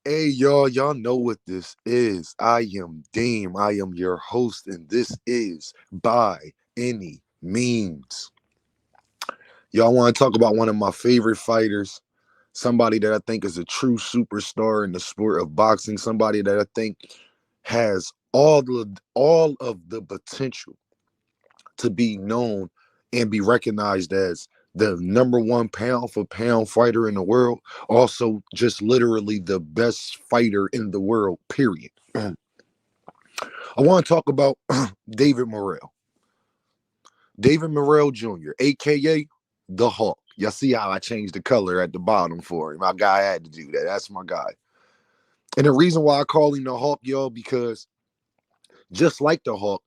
Hey y'all know what this is. I am Deem. I am your host, and this is By Any Means. Y'all want to talk about one of my favorite fighters, somebody that I think is a true superstar in the sport of boxing, somebody that I think has all of the potential to be known and be recognized as the number one pound for pound fighter in the world. Also, just literally the best fighter in the world, period. I want to talk about David Morrell. David Morrell Jr., aka the Hulk. Y'all see how I changed the color at the bottom for him. My guy had to do that. That's my guy. And the reason why I call him the Hulk, y'all, because just like the Hulk,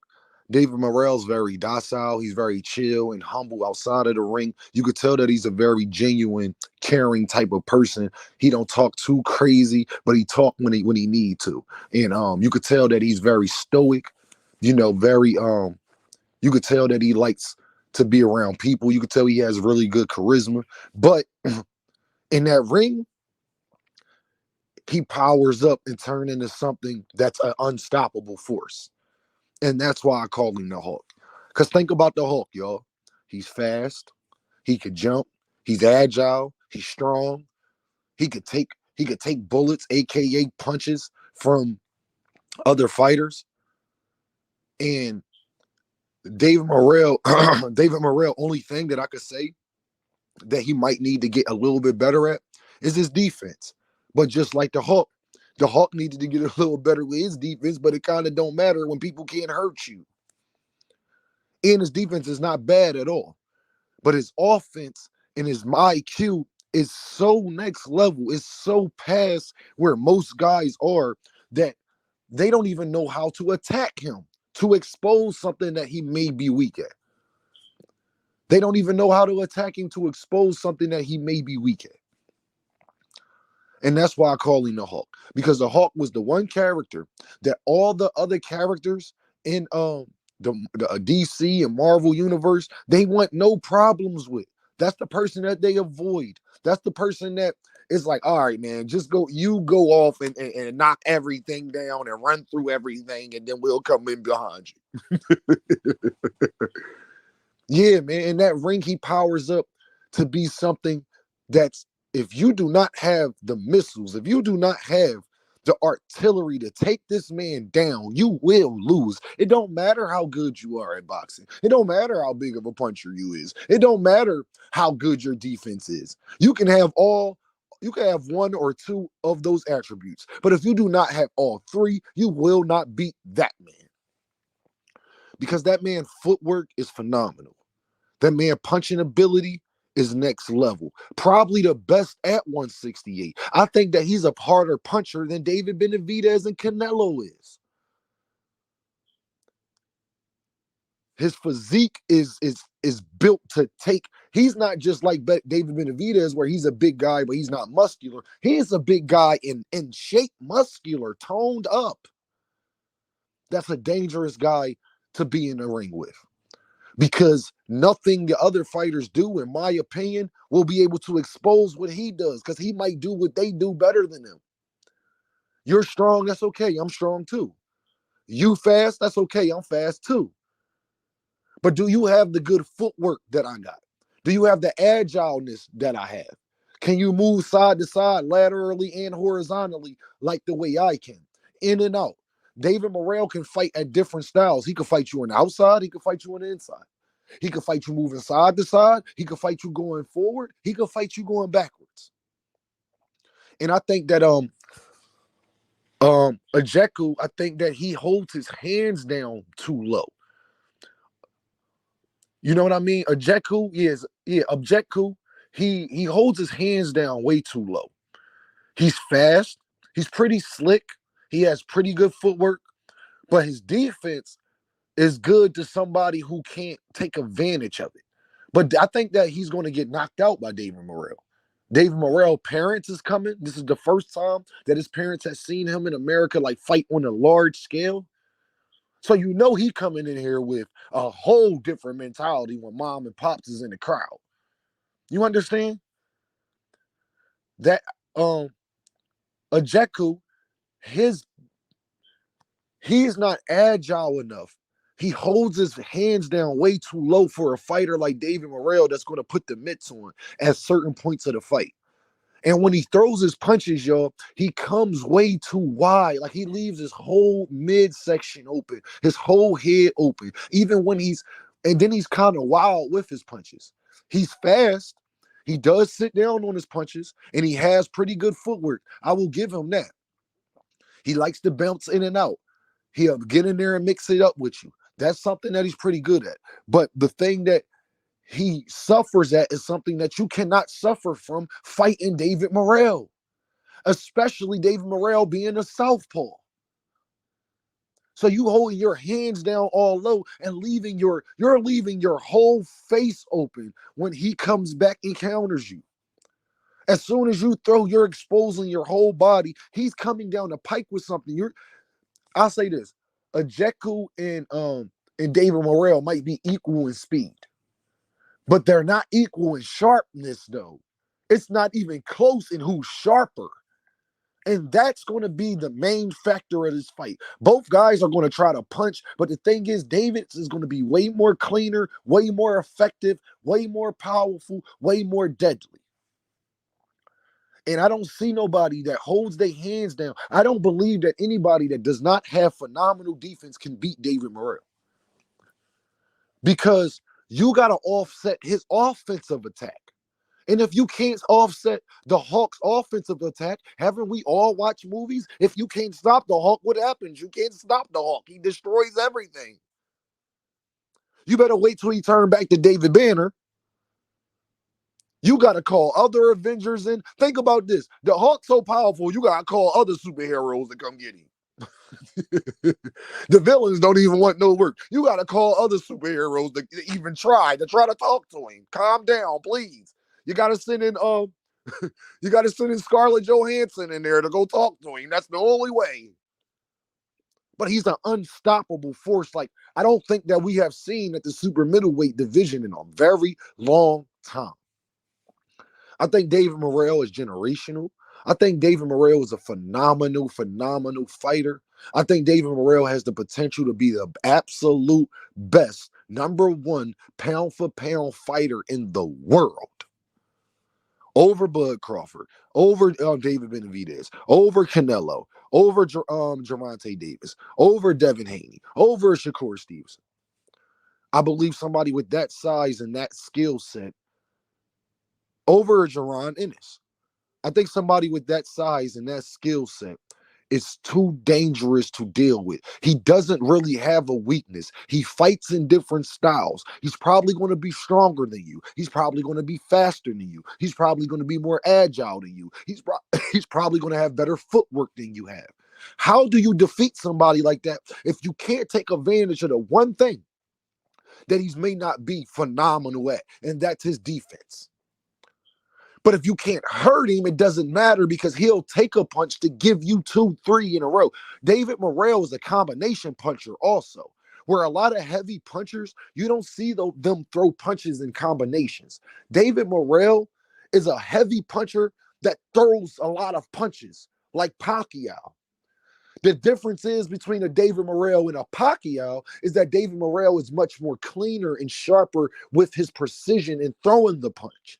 David Morrell's very docile. He's very chill and humble outside of the ring. You could tell that he's a very genuine, caring type of person. He don't talk too crazy, but he talk when he need to. And you could tell that he's very stoic. Very You could tell that he likes to be around people. You could tell he has really good charisma. But in that ring, he powers up and turn into something that's an unstoppable force. And that's why I call him the Hulk. Because think about the Hulk, y'all. He's fast. He could jump. He's agile. He's strong. He could take bullets, aka punches, from other fighters. And David Morrell, David Morrell, only thing that I could say that he might need to get a little bit better at is his defense. But just like the Hulk needed to get a little better with his defense, but it kind of don't matter when people can't hurt you. And his defense is not bad at all. But his offense and his IQ is so next level. It's so past where most guys are that they don't even know how to attack him to expose something that he may be weak at. They don't even know how to attack him to expose something that he may be weak at. And that's why I call him the Hulk. Because the Hulk was the one character that all the other characters in the DC and Marvel universe, they want no problems with. That's the person that they avoid. That's the person that is like, all right, man, just go off and knock everything down and run through everything, and then we'll come in behind you. Yeah, man. In that ring, he powers up to be something that's, if you do not have the missiles, if you do not have the artillery to take this man down, you will lose. It don't matter how good you are at boxing. It don't matter how big of a puncher you is. It don't matter how good your defense is. You can have one or two of those attributes. But if you do not have all three, you will not beat that man. Because that man's footwork is phenomenal. That man punching ability is next level. Probably the best at 168. I think that he's a harder puncher than David Benavidez and Canelo is. His physique is built to take. He's not just like David Benavidez, where he's a big guy, but he's not muscular. He is a big guy in shape, muscular, toned up. That's a dangerous guy to be in the ring with. Because nothing the other fighters do, in my opinion, will be able to expose what he does, because he might do what they do better than him. You're strong, that's okay. I'm strong too. You fast, that's okay. I'm fast too. But do you have the good footwork that I got? Do you have the agileness that I have? Can you move side to side, laterally and horizontally, like the way I can? In and out. David Morrell can fight at different styles. He can fight you on the outside. He can fight you on the inside. He can fight you moving side to side. He can fight you going forward. He can fight you going backwards. And I think that Ajeku, I think that he holds his hands down too low. You know what I mean? Ajeku, Ajeku, he holds his hands down way too low. He's fast. He's pretty slick. He has pretty good footwork, but his defense is good to somebody who can't take advantage of it. But I think that he's going to get knocked out by David Morrell. David Morrell parents is coming. This is the first time that his parents have seen him in America like fight on a large scale. So you know he coming in here with a whole different mentality when mom and pops is in the crowd. You understand? That Ojeku, he's not agile enough. He holds his hands down way too low for a fighter like David Morrell that's going to put the mitts on at certain points of the fight. And when he throws his punches, y'all, he comes way too wide. Like he leaves his whole midsection open, his whole head open. And then he's kind of wild with his punches. He's fast. He does sit down on his punches, and he has pretty good footwork. I will give him that. He likes to bounce in and out. He'll get in there and mix it up with you. That's something that he's pretty good at. But the thing that he suffers at is something that you cannot suffer from fighting David Morrell, especially David Morrell being a southpaw. So you holding your hands down all low and you're leaving your whole face open when he comes back and counters you. As soon as you throw, you're exposing your whole body. He's coming down the pike with something. I'll say this: Ojeku and David Morrell might be equal in speed, but they're not equal in sharpness, though. It's not even close in who's sharper. And that's going to be the main factor of this fight. Both guys are going to try to punch, but the thing is, David's is going to be way more cleaner, way more effective, way more powerful, way more deadly. And I don't see nobody that holds their hands down. I don't believe that anybody that does not have phenomenal defense can beat David Morrell. Because you got to offset his offensive attack. And if you can't offset the Hulk's offensive attack, haven't we all watched movies? If you can't stop the Hulk, what happens? You can't stop the Hulk. He destroys everything. You better wait till he turns back to David Banner. You got to call other Avengers in. Think about this. The Hulk's so powerful, you got to call other superheroes to come get him. The villains don't even want no work. You got to call other superheroes to even try to talk to him. Calm down, please. You got to send in Scarlett Johansson in there to go talk to him. That's the only way. But he's an unstoppable force. Like, I don't think that we have seen at the super middleweight division in a very long time. I think David Morrell is generational. I think David Morrell is a phenomenal fighter. I think David Morrell has the potential to be the absolute best #1 pound for pound fighter in the world. Over Bud Crawford, over David Benavidez, over Canelo, over Gervonta Davis, over Devin Haney, over Shakur Stevenson. I believe somebody with that size and that skill set over Jaron Ennis. I think somebody with that size and that skill set is too dangerous to deal with. He doesn't really have a weakness. He fights in different styles. He's probably going to be stronger than you. He's probably going to be faster than you. He's probably going to be more agile than you. He's probably going to have better footwork than you have. How do you defeat somebody like that if you can't take advantage of the one thing that he may not be phenomenal at, and that's his defense? But if you can't hurt him, it doesn't matter because he'll take a punch to give you 2, 3 in a row. David Morrell is a combination puncher also, where a lot of heavy punchers, you don't see them throw punches in combinations. David Morrell is a heavy puncher that throws a lot of punches, like Pacquiao. The difference is between a David Morrell and a Pacquiao is that David Morrell is much more cleaner and sharper with his precision in throwing the punch.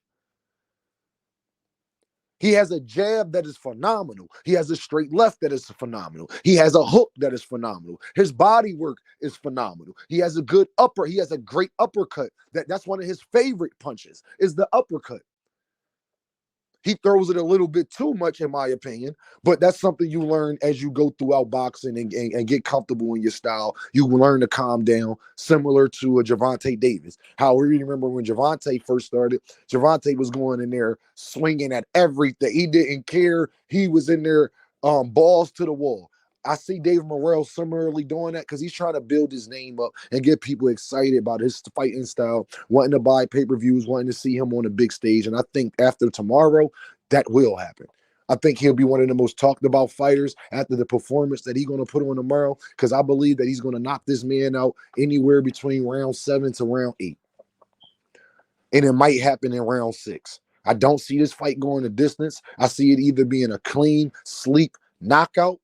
He has a jab that is phenomenal. He has a straight left that is phenomenal. He has a hook that is phenomenal. His body work is phenomenal. He has a good upper. He has a great uppercut. That's one of his favorite punches is the uppercut. He throws it a little bit too much, in my opinion, but that's something you learn as you go throughout boxing and get comfortable in your style. You learn to calm down, similar to a Gervonta Davis. How you remember when Gervonta first started, Gervonta was going in there swinging at everything. He didn't care. He was in there balls to the wall. I see David Morrell similarly doing that because he's trying to build his name up and get people excited about his fighting style, wanting to buy pay-per-views, wanting to see him on a big stage. And I think after tomorrow, that will happen. I think he'll be one of the most talked about fighters after the performance that he's going to put on tomorrow because I believe that he's going to knock this man out anywhere between round 7 to round 8. And it might happen in round 6. I don't see this fight going the distance. I see it either being a clean, sleek knockout,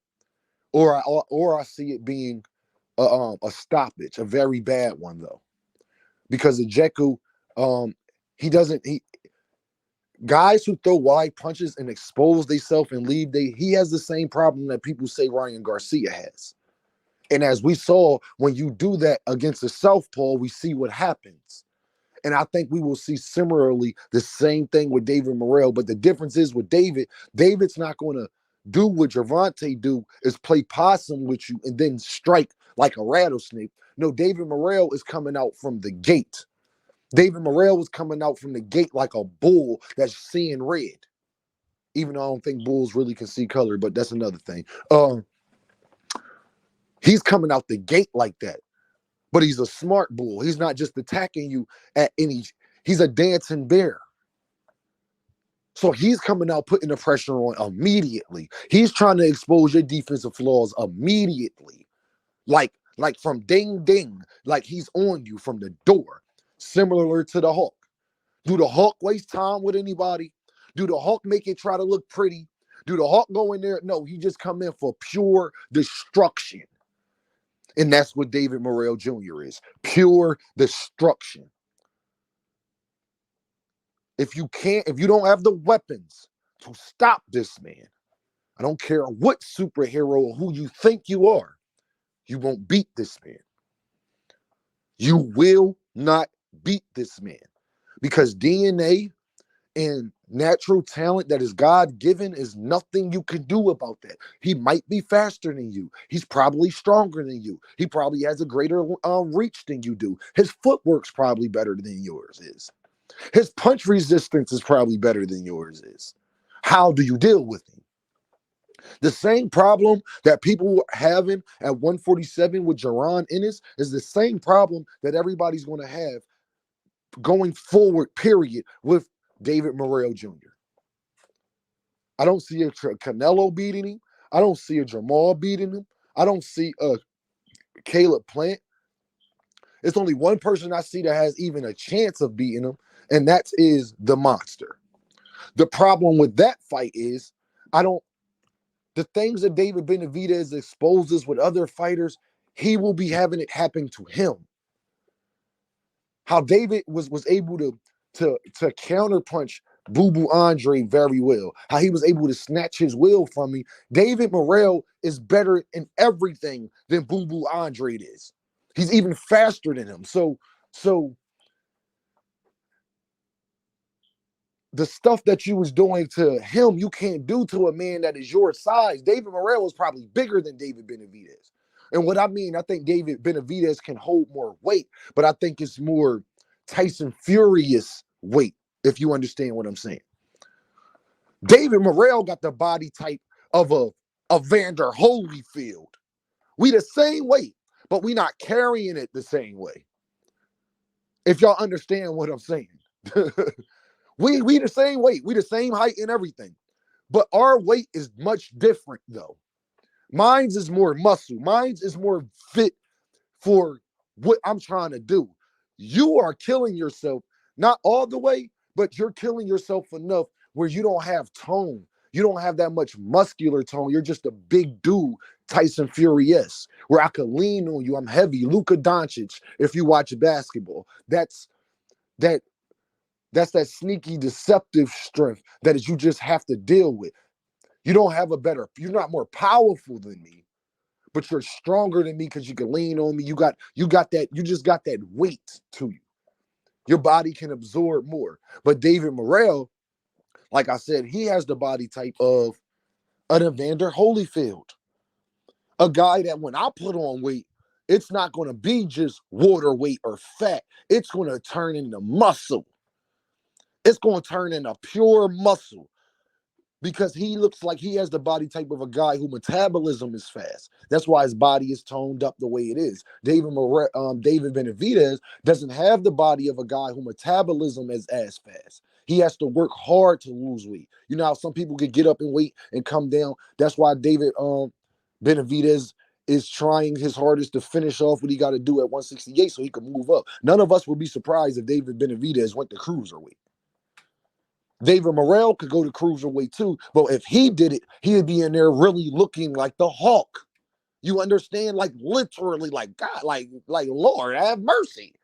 or I see it being a stoppage, a very bad one though, because Ejeku, he doesn't. Guys who throw wide punches and expose themselves and leave, he has the same problem that people say Ryan Garcia has. And as we saw, when you do that against a southpaw, we see what happens. And I think we will see similarly the same thing with David Morrell. But the difference is with David's not going to do what Gervonta do, is play possum with you and then strike like a rattlesnake. No, David Morrell is coming out from the gate. David Morrell was coming out from the gate like a bull that's seeing red. Even though I don't think bulls really can see color, but that's another thing. He's coming out the gate like that. But he's a smart bull. He's not just attacking you at any. He's a dancing bear. So he's coming out putting the pressure on immediately. He's trying to expose your defensive flaws immediately. Like from ding ding. Like he's on you from the door. Similar to the Hulk. Do the Hulk waste time with anybody? Do the Hulk make it try to look pretty? Do the Hulk go in there? No, he just come in for pure destruction. And that's what David Morrell Jr. is. Pure destruction. If you don't have the weapons to stop this man, I don't care what superhero or who you think you are, you won't beat this man. You will not beat this man. Because DNA and natural talent that is God-given is nothing you can do about that. He might be faster than you. He's probably stronger than you. He probably has a greater reach than you do. His footwork's probably better than yours is. His punch resistance is probably better than yours is. How do you deal with him? The same problem that people were having at 147 with Jaron Ennis is the same problem that everybody's going to have going forward, period, with David Morrell Jr. I don't see a Canelo beating him. I don't see a Jamal beating him. I don't see a Caleb Plant. It's only one person I see that has even a chance of beating him, and that is the Monster. The problem with that fight is the things that David Benavidez exposes with other fighters, he will be having it happen to him. How David was able to counterpunch Boo Boo Andre very well. How he was able to snatch his will from me. David Morrell is better in everything than Boo Boo Andre is. He's even faster than him. So the stuff that you was doing to him, you can't do to a man that is your size. David Morrell is probably bigger than David Benavidez. And what I mean, I think David Benavidez can hold more weight, but I think it's more Tyson Furious weight, if you understand what I'm saying. David Morrell got the body type of a Vander Holyfield. We the same weight, but we not carrying it the same way. If y'all understand what I'm saying. we the same weight. We the same height and everything. But our weight is much different, though. Mine's is more muscle. Mine's is more fit for what I'm trying to do. You are killing yourself, not all the way, but you're killing yourself enough where you don't have tone. You don't have that much muscular tone. You're just a big dude, Tyson Furious, where I could lean on you. I'm heavy. Luka Doncic, if you watch basketball. That's that sneaky, deceptive strength that is you just have to deal with. You're not more powerful than me, but you're stronger than me because you can lean on me. You just got that weight to you. Your body can absorb more. But David Morrell, like I said, he has the body type of an Evander Holyfield. A guy that when I put on weight, it's not going to be just water weight or fat. It's going to turn into muscle. It's going to turn into pure muscle. Because he looks like he has the body type of a guy whose metabolism is fast. That's why his body is toned up the way it is. David Benavidez doesn't have the body of a guy whose metabolism is as fast. He has to work hard to lose weight. You know how some people can get up in weight and come down? That's why David Benavidez is trying his hardest to finish off what he got to do at 168 so he can move up. None of us would be surprised if David Benavidez went to cruiserweight. David Morrell could go to cruiserweight too, but if he did it, he'd be in there really looking like the Hulk. You understand? Like literally, like God, like Lord, have mercy.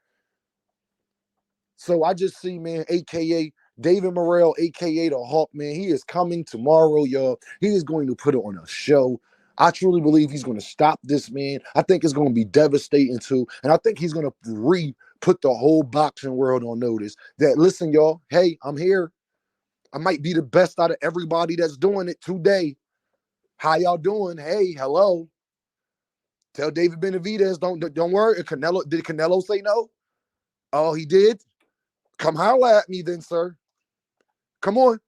So I just see, man, aka David Morrell, aka the Hulk, man. He is coming tomorrow, y'all. He is going to put on a show. I truly believe he's going to stop this, man. I think it's going to be devastating too, and I think he's going to put the whole boxing world on notice that, listen, y'all. Hey, I'm here. I might be the best out of everybody that's doing it today. How y'all doing? Hey, hello. Tell David Benavidez, don't worry. Did Canelo say no? Oh, he did? Come holler at me then, sir. Come on.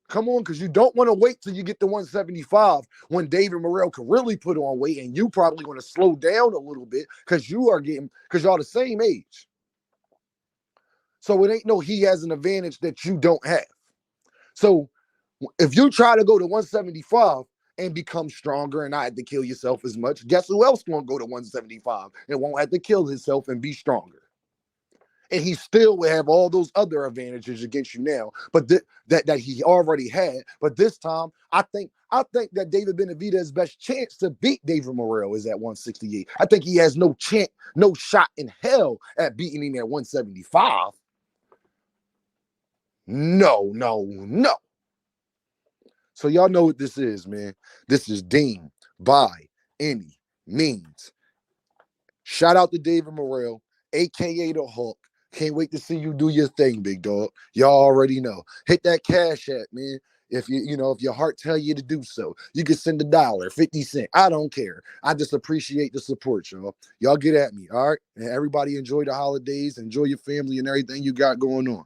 Come on, because you don't want to wait till you get to 175 when David Morrell can really put on weight, and you probably want to slow down a little bit because y'all the same age. So it ain't no he has an advantage that you don't have. So if you try to go to 175 and become stronger and not have to kill yourself as much, guess who else going to go to 175 and won't have to kill himself and be stronger? And he still will have all those other advantages against you now, but that he already had. But this time, I think that David Benavidez's best chance to beat David Morrell is at 168. I think he has no shot in hell at beating him at 175. No. So y'all know what this is, man. This is Deem by Any Means. Shout out to David Morrell, aka the Hulk. Can't wait to see you do your thing, big dog. Y'all already know. Hit that cash app, man. If if your heart tell you to do so, you can send $1, 50 cents. I don't care. I just appreciate the support, y'all. Y'all get at me, all right? And everybody enjoy the holidays, enjoy your family and everything you got going on.